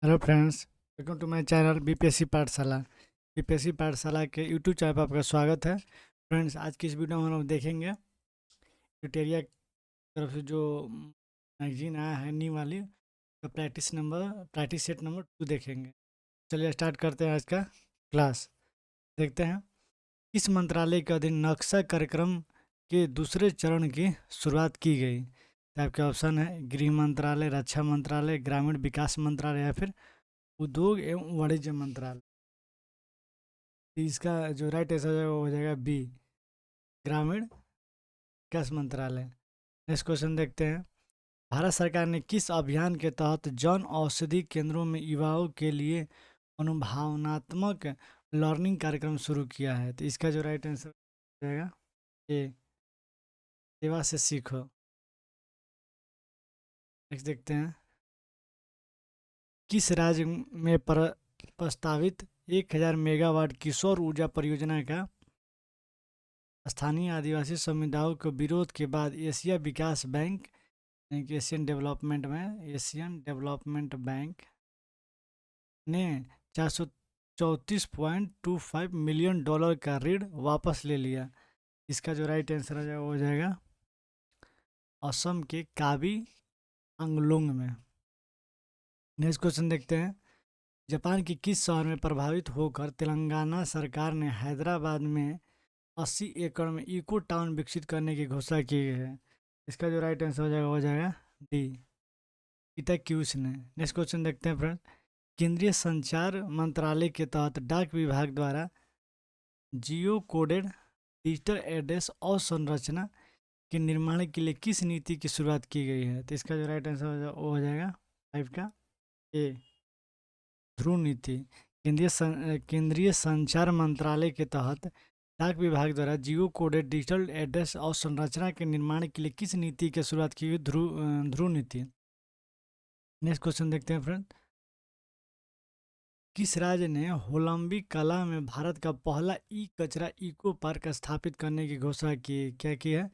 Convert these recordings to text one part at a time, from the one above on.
Hello friends, welcome to my channel BPSC Pathshala. BPSC Pathshala के YouTube channel पर आपका स्वागत है। फ्रेंड्स, आज की इस वीडियो में हम लोग देखेंगे क्रिटेरिया की तरफ से जो मैगजीन आया है न्यू वाली, तो प्रैक्टिस सेट नंबर 2 देखेंगे। चलिए स्टार्ट करते हैं आज का क्लास। देखते हैं किस मंत्रालय के अधीन नक्शा कार्यक्रम के दूसरे चरण की शुरुआत की गई। तो आपके ऑप्शन है गृह मंत्रालय, रक्षा मंत्रालय, ग्रामीण विकास मंत्रालय या फिर उद्योग एवं वाणिज्य मंत्रालय। तो इसका जो राइट आंसर है वो हो जाएगा बी, ग्रामीण विकास मंत्रालय। नेक्स्ट क्वेश्चन देखते हैं, भारत सरकार ने किस अभियान के तहत जन औषधि केंद्रों में युवाओं के लिए अनुभवनात्मक लर्निंग कार्यक्रम शुरू किया है। तो इसका जो राइट आंसर हो जाएगा ए, सेवा से सीखो। नेक्स्ट देखते हैं, किस राज्य में प्रस्तावित 1000 मेगावाट की सौर ऊर्जा परियोजना का स्थानीय आदिवासी समुदायों के विरोध के बाद एशिया विकास बैंक यानी कि एशियन डेवलपमेंट बैंक ने 434.25 मिलियन डॉलर का ऋण वापस ले लिया। इसका जो राइट आंसर हो जाएगा वो हो जाएगा असम के काबी आंगलोंग में। नेक्स्ट क्वेश्चन देखते हैं, जापान के किस शहर में प्रभावित होकर तेलंगाना सरकार ने हैदराबाद में 80 एकड़ में इको टाउन विकसित करने की घोषणा की है। इसका जो राइट आंसर हो जाएगा डी, इटाक्यूस ने। नेक्स्ट क्वेश्चन देखते हैं फ्रेंड, केंद्रीय संचार मंत्रालय के तहत डाक विभाग द्वारा जियो कोडेड डिजिटल एड्रेस और संरचना के निर्माण के लिए किस नीति की शुरुआत की गई है। तो इसका जो राइट आंसर वो हो जाएगा 5 का ए, ध्रुव नीति। केंद्रीय संचार मंत्रालय के तहत डाक विभाग द्वारा जियो कोडेड डिजिटल एड्रेस और संरचना के निर्माण के लिए किस नीति की शुरुआत की गई, ध्रुव नीति। नेक्स्ट क्वेश्चन देखते हैं फ्रेंड, किस राज्य ने होलंबी कला में भारत का पहला ई कचरा इको पार्क स्थापित करने की घोषणा की, क्या की है?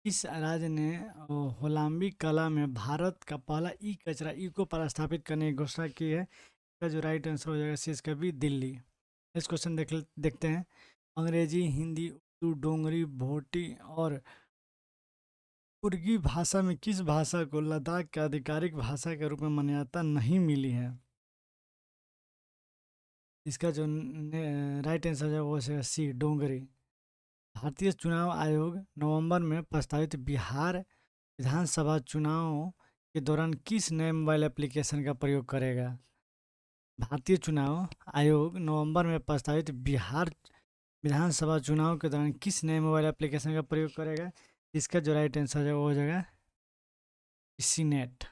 इस राज्य ने होलंबी कला में भारत का पहला ई कचरा इको पार्क स्थापित करने की घोषणा की है। इसका जो राइट आंसर हो जाएगा सी, इसका भी दिल्ली। नेक्स्ट क्वेश्चन देखते हैं, अंग्रेजी, हिंदी, उर्दू, डोगरी, भोटी और कुर्गी भाषा में किस भाषा को लद्दाख के आधिकारिक भाषा के रूप में मान्यता नहीं मिली है। इसका जो राइट आंसर है वो है सी, डोंगरी। भारतीय चुनाव आयोग नवंबर में प्रस्तावित बिहार विधानसभा चुनाव के दौरान किस नए मोबाइल एप्लीकेशन का प्रयोग करेगा। भारतीय चुनाव आयोग नवंबर में प्रस्तावित बिहार विधानसभा चुनाव के दौरान किस नए मोबाइल एप्लीकेशन का प्रयोग करेगा। इसका जो राइट आंसर है वो हो जाएगा सी, नेट।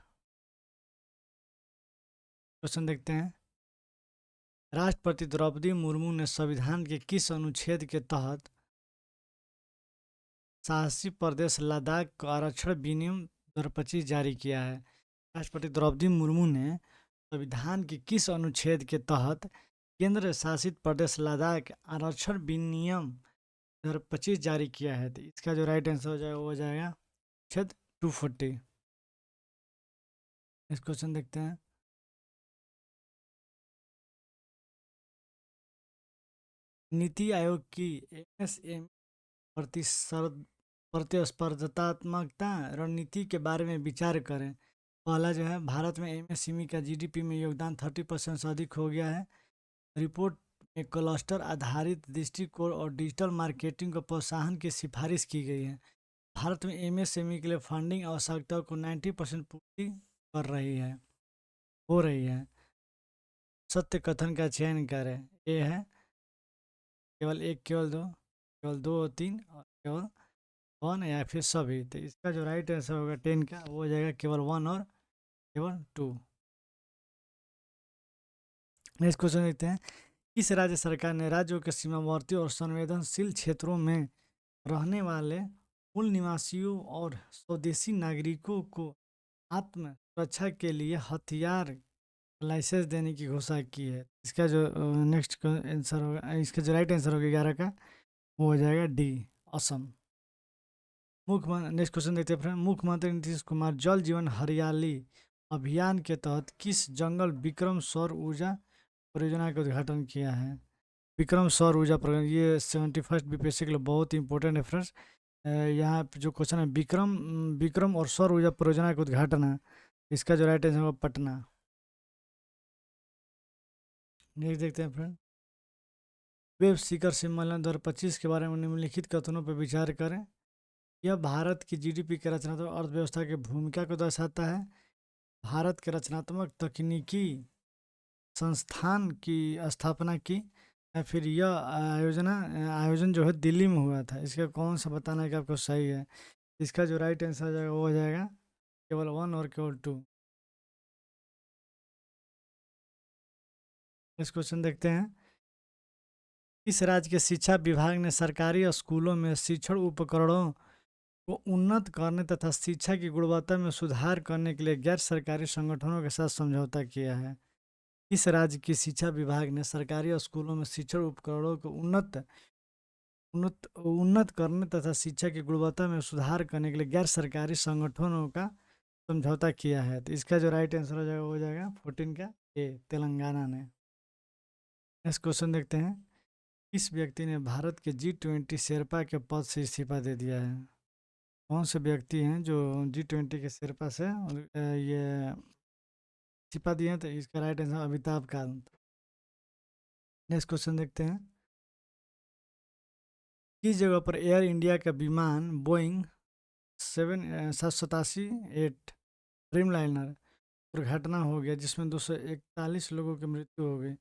क्वेश्चन देखते हैं, राष्ट्रपति द्रौपदी मुर्मू ने संविधान के किस अनुच्छेद के तहत शासी प्रदेश लद्दाख को आरक्षण विनियम 2025 जारी किया है। राष्ट्रपति द्रौपदी मुर्मू ने संविधान के किस अनुच्छेद के तहत केंद्र शासित प्रदेश लद्दाख आरक्षण विनियम 2025 जारी किया है। तो इसका जो राइट आंसर हो जाएगा वो हो जाएगा अनुच्छेद 240। इस क्वेश्चन देखते हैं, नीति आयोग की एमएसएमई प्रतिस्पर्धात्मकता रणनीति के बारे में विचार करें। पहला जो है, भारत में एमएसएमई का जीडीपी में योगदान 30% से अधिक हो गया है। रिपोर्ट में क्लस्टर आधारित दृष्टिकोण और डिजिटल मार्केटिंग को प्रोत्साहन की सिफारिश की गई है। भारत में एमएसएमई के लिए फंडिंग आवश्यकताओं को 90% पूर्ति कर रही है हो रही है। सत्य कथन का चयन करें, ये है केवल एक, केवल दो और तीन, और केवल वन या फिर सभी। तो इसका जो राइट आंसर होगा 10 का वो हो जाएगा केवल वन और केवल टू। नेक्स्ट क्वेश्चन देखते हैं, किस राज्य सरकार ने राज्यों के सीमावर्ती और संवेदनशील क्षेत्रों में रहने वाले मूल निवासियों और स्वदेशी नागरिकों को आत्म सुरक्षा के लिए हथियार लाइसेंस देने की घोषणा की है। इसका जो नेक्स्ट आंसर होगा, इसका जो राइट आंसर होगा 11 का वो हो जाएगा डी, असम। मुख्यमंत्री, नेक्स्ट क्वेश्चन देखते हैं फ्रेंड, मुख्यमंत्री नीतीश कुमार जल जीवन हरियाली अभियान के तहत किस जंगल विक्रम सौर ऊर्जा परियोजना का उद्घाटन किया है? विक्रम सौर ऊर्जा परियोजना, ये 71st बीपीएससी के लिए बहुत इंपॉर्टेंट है फ्रेंड्स। यहाँ पे जो क्वेश्चन है, विक्रम और सौर ऊर्जा परियोजना का उद्घाटन है, इसका जो राइट आंसर होगा पटना। नेक्स्ट देखते हैं फ्रेंड। वेब शिखर सम्मेलन 2025 के बारे में निम्नलिखित कथनों पर विचार करें। यह भारत की जीडीपी के रचनात्मक अर्थव्यवस्था की भूमिका को दर्शाता है। भारत के रचनात्मक तकनीकी संस्थान की स्थापना की, या फिर यह आयोजन जो है दिल्ली में हुआ था। इसका कौन सा बताना है कि आपको सही है? इसका जो राइट आंसर हो जाएगा वो हो जाएगा केवल 1 और केवल 2। इस क्वेश्चन देखते हैं। इस राज्य के शिक्षा विभाग ने सरकारी स्कूलों में शिक्षण उपकरणों को उन्नत करने तथा शिक्षा की गुणवत्ता में सुधार करने के लिए गैर सरकारी संगठनों के साथ समझौता किया है? इस राज्य की शिक्षा विभाग ने सरकारी स्कूलों में शिक्षण उपकरणों को उन्नत उन्नत उन्नत करने तथा शिक्षा की गुणवत्ता में सुधार करने के लिए गैर सरकारी संगठनों का समझौता किया है। तो इसका जो राइट आंसर हो जाएगा वो हो जाएगा 14 का ए, तेलंगाना ने। नेक्स्ट क्वेश्चन देखते हैं। किस व्यक्ति ने भारत के G20 शेरपा के पद से इस्तीफा दे दिया है? कौन से व्यक्ति हैं जो G20 के शेरपा से ये इस्तीफा दिए हैं? तो इसका right answer Amitabh Kant. Next question देखते हैं। किस जगह पर एयर इंडिया का विमान बोइंग 787-8 ड्रीमलाइनर दुर्घटना हो गया, जिसमें 241 लोगों की मृत्यु हो गई?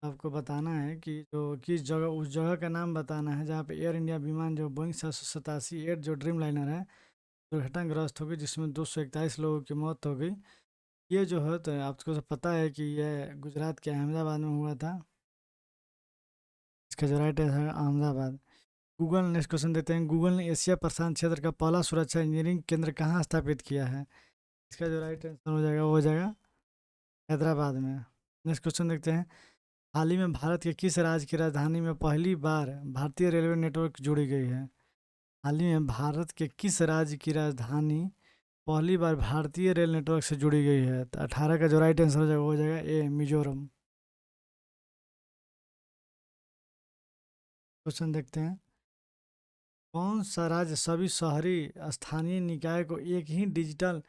आपको बताना है कि जो किस जगह, उस जगह का नाम बताना है जहाँ पे एयर इंडिया विमान जो बोइंग 787-8 जो ड्रीम लाइनर है दुर्घटनाग्रस्त हो गई, जिसमें 241 लोगों की मौत हो गई। ये जो है तो आपको तो पता है कि यह गुजरात के अहमदाबाद में हुआ था। इसका जो राइट है अहमदाबाद। गूगल, नेक्स्ट क्वेश्चन देते हैं। गूगल ने एशिया प्रशांत क्षेत्र का पहला सुरक्षा इंजीनियरिंग केंद्र कहाँ स्थापित किया है? इसका जो राइट आंसर हो जाएगा वो हो जाएगा हैदराबाद में। नेक्स्ट क्वेश्चन देखते हैं। हाल ही में भारत के किस राज्य की राजधानी में पहली बार भारतीय रेलवे नेटवर्क जुड़ी गई है? हाल ही में भारत के किस राज्य की राजधानी पहली बार भारतीय रेल नेटवर्क से जुड़ी गई है? तो 18 का जो राइट आंसर हो जाएगा वो हो जाएगा ए, मिजोरम। क्वेश्चन देखते हैं। कौन सा राज्य सभी शहरी स्थानीय निकाय को एक ही डिजिटल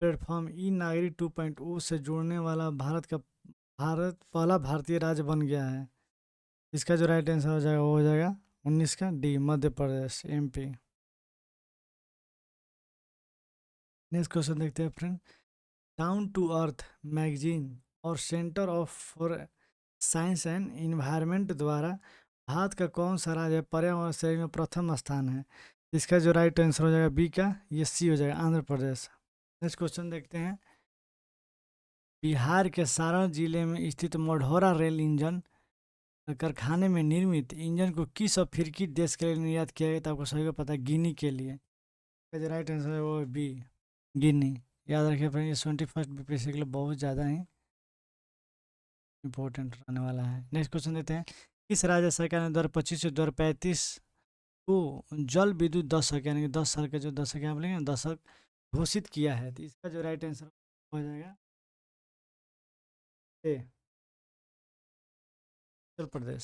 प्लेटफॉर्म ई नागरिक 2.0 से जोड़ने वाला भारत पहला भारतीय राज्य बन गया है? इसका जो राइट आंसर हो जाएगा वो हो जाएगा 19 का D, Madhya Pradesh, MP. Next question देखते हैं friend. Down to earth magazine और centre of for science and environment द्वारा भारत का कौन सा राज्य पर्यावरण श्रेणी में प्रथम स्थान है? इसका जो राइट आंसर हो जाएगा बी का, ये सी हो जाएगा, आंध्र प्रदेश। नेक्स्ट क्वेश्चन देखते हैं। बिहार के सारण जिले में स्थित मढ़ौरा रेल इंजन कारखाने में निर्मित इंजन को किस अफ्रीकी देश के लिए निर्यात किया गया? तो आपको सभी को पता है, गिनी के लिए। इसका जो राइट आंसर है वो बी, गिनी। याद रखिए फ्रेंड, ये 21st बीपीएससी के लिए बहुत ज़्यादा ही इंपॉर्टेंट रहने वाला है। नेक्स्ट क्वेश्चन देते हैं। किस राज्य सरकार ने 2025 से 2035 को जल विद्युत दशक, यानी कि 10 साल का जो दशक है, आप बोलेंगे ना दशक, घोषित किया है? तो इसका जो राइट आंसर हो जाएगा ए, उत्तर प्रदेश।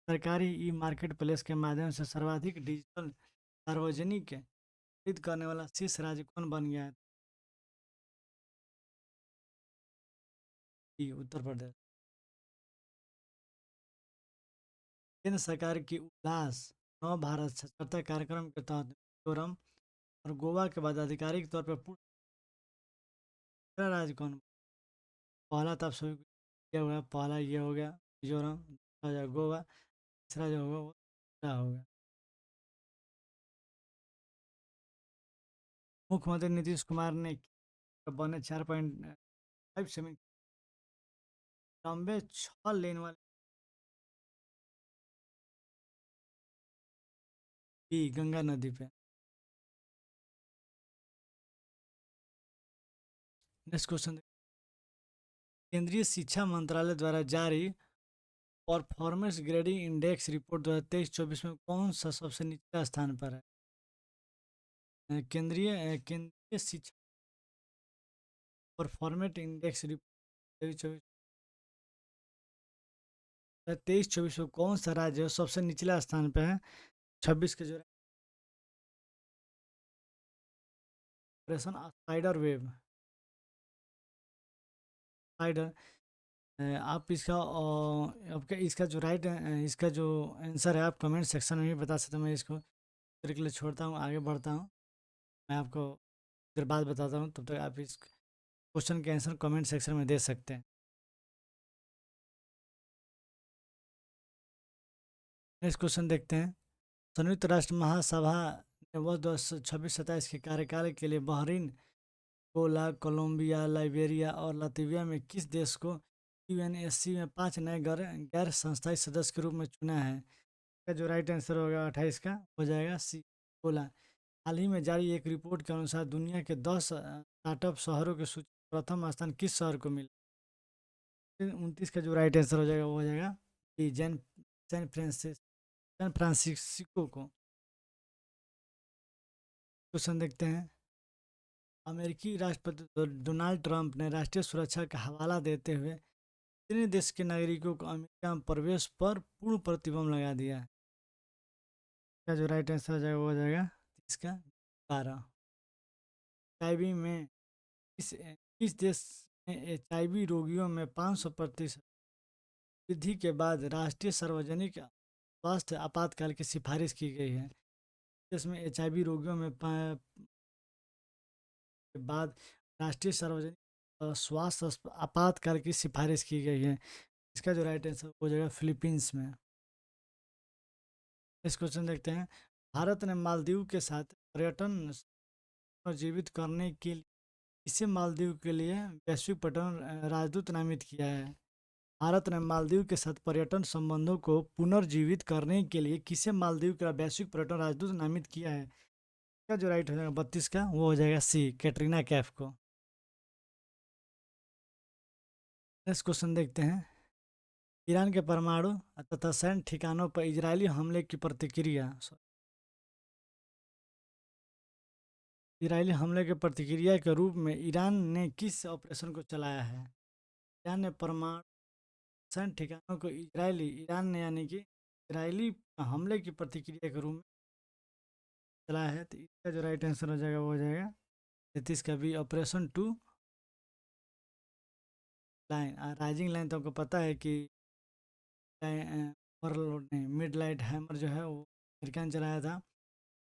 सरकारी ई मार्केट प्लेस के माध्यम से सर्वाधिक डिजिटल सार्वजनिक खरीद करने वाला शीर्ष राज्य कौन बन गया है? ई, उत्तर प्रदेश। केंद्र सरकार की उल्लास नव भारत साक्षरता कार्यक्रम के तहत मिजोरम और गोवा के बाद आधिकारिक तौर पर पूरा राज्य कौन? पहला तो आप सभी को ये हुआ, पहला ये हो गया मिजोरम, दूसरा जो गोवा, तीसरा जो होगा वो त्रिपुरा होगा। मुख्यमंत्री नीतीश कुमार ने बने 4.57 लंबे 6 लेन वाले भी गंगा नदी पे। Next question. केंद्रीय शिक्षा मंत्रालय द्वारा जारी परफॉर्मेंस ग्रेडिंग इंडेक्स रिपोर्ट 2023-24 में कौन सा सबसे निचला स्थान पर है? केंद्रीय शिक्षा परफॉर्मेट इंडेक्स रिपोर्ट 23-24 में कौन सा राज्य है सबसे निचला स्थान पे है? 26 के जो ऑपरेशन स्पाइडर वेब, स्पाइडर। आप इसका आपका इसका जो राइट इसका जो आंसर है आप कमेंट सेक्शन में भी बता सकते हैं। मैं इसको के लिए छोड़ता हूँ, आगे बढ़ता हूँ। मैं आपको फिर बाद बताता हूँ, तब तक आप इस क्वेश्चन के आंसर कमेंट सेक्शन में दे सकते हैं। नेक्स्ट क्वेश्चन देखते हैं। संयुक्त राष्ट्र महासभा ने वर्ष 2026-27 के कार्यकाल के लिए बहरीन, अंगोला, कोलंबिया, लाइबेरिया और लातविया में किस देश को यूएनएससी में 5 नए गैर गैर संस्थायी सदस्य के रूप में चुना है? इसका जो राइट आंसर होगा 28 का हो जाएगा सी, अंगोला। हाल ही में जारी एक रिपोर्ट के अनुसार दुनिया के 10 स्टार्टअप शहरों की सूची में प्रथम स्थान किस शहर को मिला? 29 का जो राइट आंसर हो जाएगा वो हो जाएगा डी, सैन फ्रांसिस्को को। क्वेश्चन देखते हैं। अमेरिकी राष्ट्रपति डोनाल्ड ट्रंप ने राष्ट्रीय सुरक्षा का हवाला देते हुए कितने देश के नागरिकों को अमेरिका में प्रवेश पर पूर्ण प्रतिबंध लगा दिया है? इसका जो राइट आंसर हो जाएगा वो हो जाएगा इसका 12। एच में किस देश में एच रोगियों में 500% वृद्धि के बाद राष्ट्रीय सार्वजनिक स्वास्थ्य आपातकाल की सिफारिश की गई है? जिसमें एच रोगियों में के बाद राष्ट्रीय सार्वजनिक स्वास्थ्य आपातकाल की सिफारिश की गई है? इसका जो राइट आंसर हो जाएगा फिलीपींस में। इस क्वेश्चन देखते हैं। भारत ने मालदीव के साथ पर्यटन जीवित करने के लिए इसे मालदीव के लिए वैश्विक पर्यटन राजदूत नामित किया है? भारत ने मालदीव के साथ पर्यटन संबंधों को पुनर्जीवित करने के लिए किसे मालदीव का वैश्विक पर्यटन राजदूत नामित किया है? इसका जो राइट हो जाएगा 32 का वो हो जाएगा सी, कैटरीना कैफ को। नेक्स्ट क्वेश्चन देखते हैं। ईरान के परमाणु तथा सैन्य ठिकानों पर इजरायली हमले की प्रतिक्रिया, इजरायली हमले के प्रतिक्रिया के रूप में ईरान ने किस ऑपरेशन को चलाया है? ईरान ने परमाणु सैन्य ठिकानों को ईरान ने यानी कि इजरायली हमले की प्रतिक्रिया के रूप में चलाया है। तो इसका जो राइट आंसर हो जाएगा वो हो जाएगा 33 का भी, operation to line. Rising line तो आपको पता है कि नहीं, मिड लाइट हैमर जो है वो अमेरिका ने चलाया था।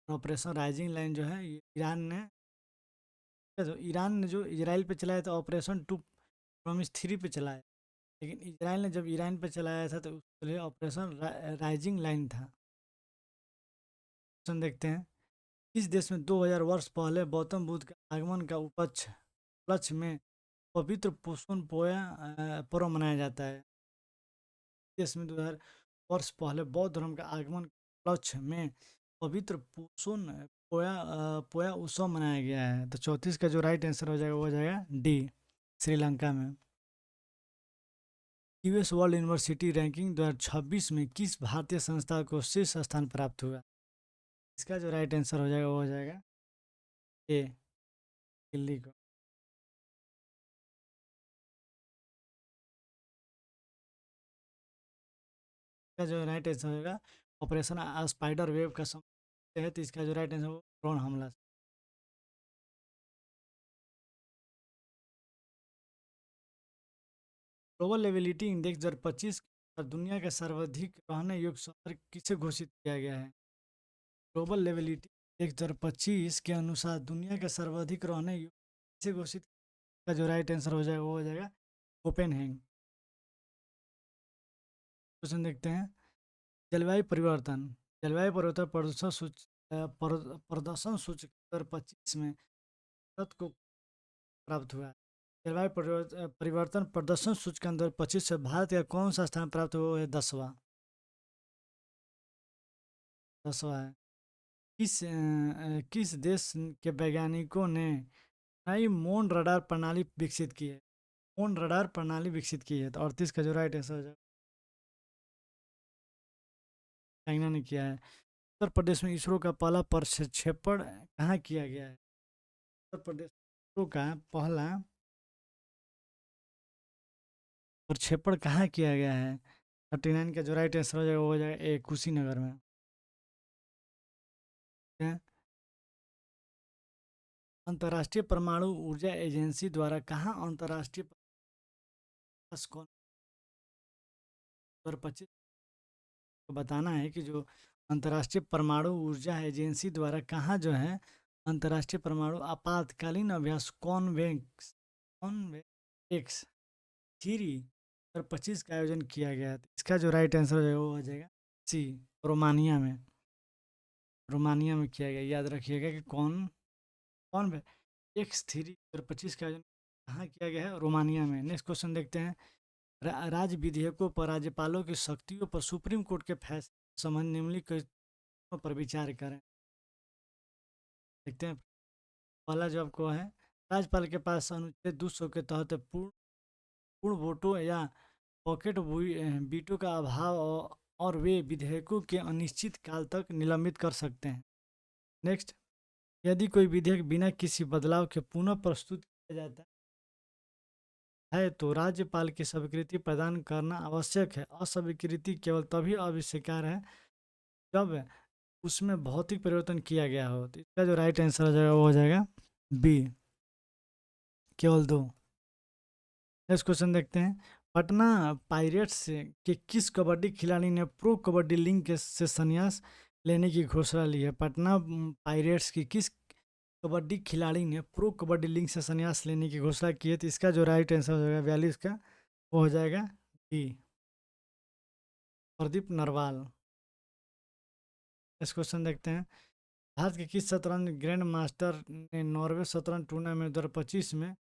ऑपरेशन राइजिंग लाइन जो है ये ईरान ने जो इजराइल पे चलाया था ऑपरेशन टू प्रॉमिस 3 पे चलाया। लेकिन इजराइल ने जब ईरान पे चलाया था तो उसके लिए ऑपरेशन राइजिंग लाइन था। क्वेश्चन देखते हैं। किस देश में 2000 वर्ष पहले गौतम बुद्ध के आगमन का उपलक्ष्य में पवित्र पोषण पोया पर्व मनाया जाता है? देश में 2000 वर्ष पहले बौद्ध धर्म का आगमन के उपलक्ष्य में पवित्र पोषण पोया उत्सव मनाया गया है? तो 34 का जो राइट आंसर हो जाएगा वो हो जाएगा डी, श्रीलंका में। यूएस वर्ल्ड यूनिवर्सिटी रैंकिंग 2026 में किस भारतीय संस्था को शीर्ष स्थान प्राप्त हुआ? इसका जो राइट आंसर हो जाएगा वो हो जाएगा ए, दिल्ली को। इसका जो राइट आंसर होगा ऑपरेशन स्पाइडर वेव का तहत इसका जो राइट आंसर ड्रोन हमला। ग्लोबल लेबिलिटी इंडेक्स 2025 पर दुनिया का सर्वाधिक रहने योग्य शहर किसे घोषित किया गया है? ग्लोबल लेबिलिटी इंडेक्स 2025 के अनुसार दुनिया का सर्वाधिक रहने योग्य किसे घोषित का जो राइट आंसर हो जाएगा वो हो जाएगा कोपेनहेगन। क्वेश्चन देखते हैं। जलवायु परिवर्तन जलवायु परिवर्तन प्रदर्शन सूचक 2025 में भारत को प्राप्त हुआ है? जलवायु परिवर्तन प्रदर्शन सूचकांक 2025 से भारत का कौन सा स्थान प्राप्त हुआ है? 10वां, 10वां है। किस देश के वैज्ञानिकों ने नई मोन रडार प्रणाली विकसित की है? मोन रडार प्रणाली विकसित की है। तो 38 का जो राइट आंसर हो जाएगा चाइना ने किया है। उत्तर प्रदेश में इसरो का पहला प्रक्षेपण कहाँ किया गया है? उत्तर प्रदेश इसरो का पहला प्रक्षेपण कहाँ किया गया है? 39 का जो राइट आंसर हो जाएगा वो हो जाएगा ए, कुशीनगर में। ठीक है? अंतर्राष्ट्रीय परमाणु ऊर्जा एजेंसी द्वारा कहाँ अंतर्राष्ट्रीय प्रयास कौन 2025 को बताना है कि जो अंतर्राष्ट्रीय परमाणु ऊर्जा एजेंसी द्वारा कहाँ जो है अंतर्राष्ट्रीय परमाणु आपातकालीन अभ्यास कॉन्वेक्स थ्री 2025 का आयोजन किया गया था। इसका जो राइट आंसर है वो हो जाएगा सी, रोमानिया में। रोमानिया में किया गया, याद रखिएगा कि कौन एक्स थ्री 2025 का आयोजन कहाँ किया गया है? रोमानिया में। नेक्स्ट क्वेश्चन देखते हैं। राज्य विधेयकों पर राज्यपालों की शक्तियों पर सुप्रीम कोर्ट के फैसले संबंध निम्नलिखित पर विचार करें। देखते हैं। पहला जो आपको है, राज्यपाल के पास अनुच्छेद 200 के तहत पूर्ण वोटों या पॉकेट वीटो का अभाव और वे विधेयकों के अनिश्चित काल तक निलंबित कर सकते हैं। नेक्स्ट, यदि कोई विधेयक बिना किसी बदलाव के पुनः प्रस्तुत किया जाता है तो राज्यपाल की स्वीकृति प्रदान करना आवश्यक है। अस्वीकृति केवल तभी अस्वीकार है जब उसमें भौतिक परिवर्तन किया गया हो। तो इसका जो राइट आंसर हो जाएगा वो हो जाएगा बी, केवल दो। नेक्स्ट क्वेश्चन देखते हैं। पटना पायरेट्स के किस कबड्डी खिलाड़ी ने प्रो कबड्डी लीग से संन्यास लेने की घोषणा ली है? पटना पायरेट्स की किस कबड्डी खिलाड़ी ने प्रो कबड्डी लीग से संन्यास लेने की घोषणा की है? तो इसका जो राइट आंसर हो जाएगा 42 का, वो हो जाएगा D, Pradeep Narwal. Next question देखते हैं। भारत के किस शतरंज ग्रैंड मास्टर ने नॉर्वे शतरंज टूर्नामेंट 2025 में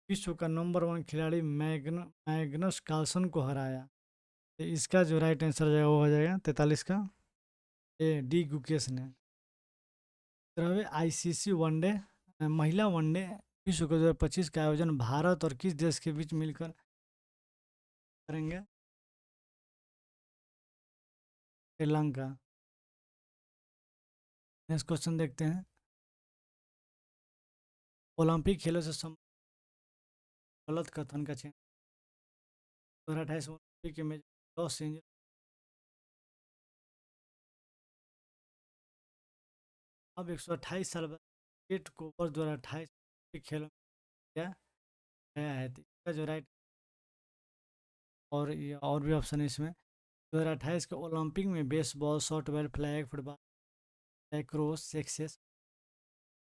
विश्व का नंबर 1 खिलाड़ी मैग्नस कार्लसन को हराया? तो इसका जो राइट आंसर हो जाएगा वो हो जाएगा 43 का, ए, डी गुकेश ने। 13वें आईसीसी वनडे महिला वनडे विश्व कप 2025 का आयोजन भारत और किस देश के बीच मिलकर करेंगे? श्रीलंका। नेक्स्ट क्वेश्चन देखते हैं। ओलंपिक खेलों से गलत कथन का चयन 2028 ओलंपिक के में लॉस एंजल्स। अब 128 साल बाद स्टेट को वर्ष 2028 ओलंपिक खेलों में किया गया है। तो इसका जो राइट, और ये और भी ऑप्शन है इसमें। 2028 के ओलंपिक में baseball, softball, flag football, lacrosse, सेक्सेस,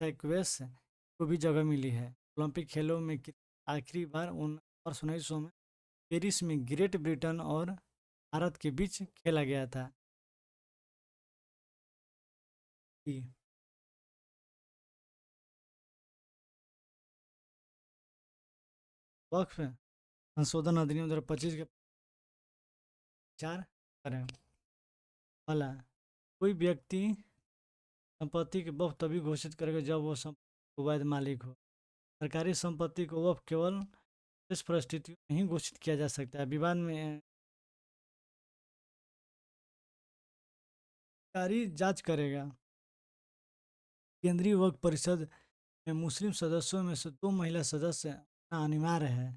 टैक्वेस को भी जगह मिली है। ओलंपिक खेलों में आखिरी बार 1900 में पेरिस में ग्रेट ब्रिटेन और भारत के बीच खेला गया था। जी। वक्फ संशोधन अधिनियम 2025 के विचार करें। पहला, कोई व्यक्ति संपत्ति के वक्फ तभी घोषित करेगा जब वो संपत्ति वैध मालिक हो। सरकारी संपत्ति को वक्फ केवल इस परिस्थितियों में ही घोषित किया जा सकता है। विवाद में सरकारी जांच करेगा। केंद्रीय वक्फ परिषद में मुस्लिम सदस्यों में से 2 महिला सदस्य होना अनिवार्य है।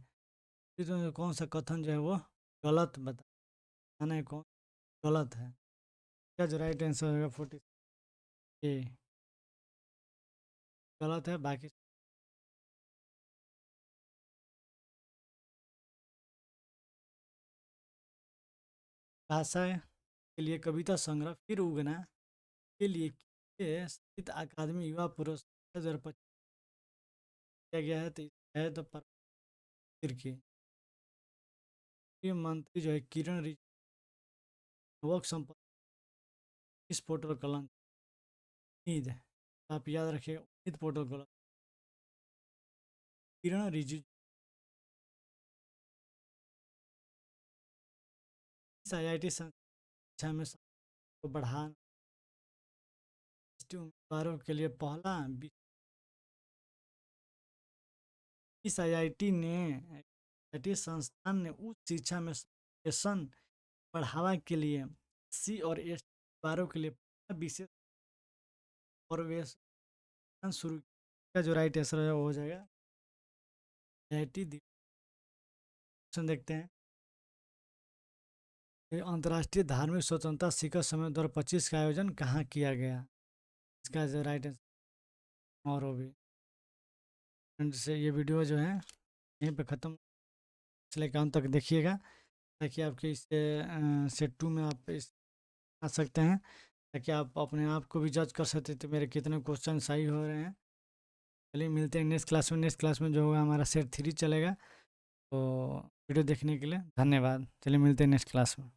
तो कौन सा कथन जो है वो गलत बताना है, कौन गलत है? क्या जो राइट आंसर होगा 40 ए, गलत है। बाकी भाषा के लिए कविता संग्रह फिर उगना के लिए साहित्य अकादमी युवा पुरस्कार 2025 किया गया है। तो है तो की मंत्री जो है किरण रिजिजू वर्क संपत्ति इस पोर्टल का लॉन्च उम्मीद है। आप याद रखिएगा, उम्मीद पोर्टल का किरण रिजिजू इस आईआईटी शिक्षा में को बढ़ाना उम्मीदवारों के लिए पहला इस आईआईटी ने आईआईटी संस्थान ने उच्च शिक्षा में बढ़ावा के लिए सी और एस उम्मीदवारों के लिए विशेष प्रवेश शुरू किया। जो राइट आंसर है वो हो जाएगा आईआईटी। देखते हैं। ये अंतर्राष्ट्रीय धार्मिक स्वतंत्रता शिखर सम्मेलन 2025 का आयोजन कहाँ किया गया? इसका जो राइट आंसर और वो भी। एंड से ये वीडियो जो है यहीं पे ख़त्म, इसलिए अंत तक देखिएगा ताकि आपके इससे सेट 2 में आप इस आ सकते हैं, ताकि आप अपने आप को भी जज कर सकते थे मेरे कितने क्वेश्चन सही हो रहे हैं। चलिए मिलते हैं नेक्स्ट क्लास में। नेक्स्ट क्लास में जो होगा हमारा सेट 3 चलेगा। तो वीडियो देखने के लिए धन्यवाद। चलिए मिलते हैं नेक्स्ट क्लास में।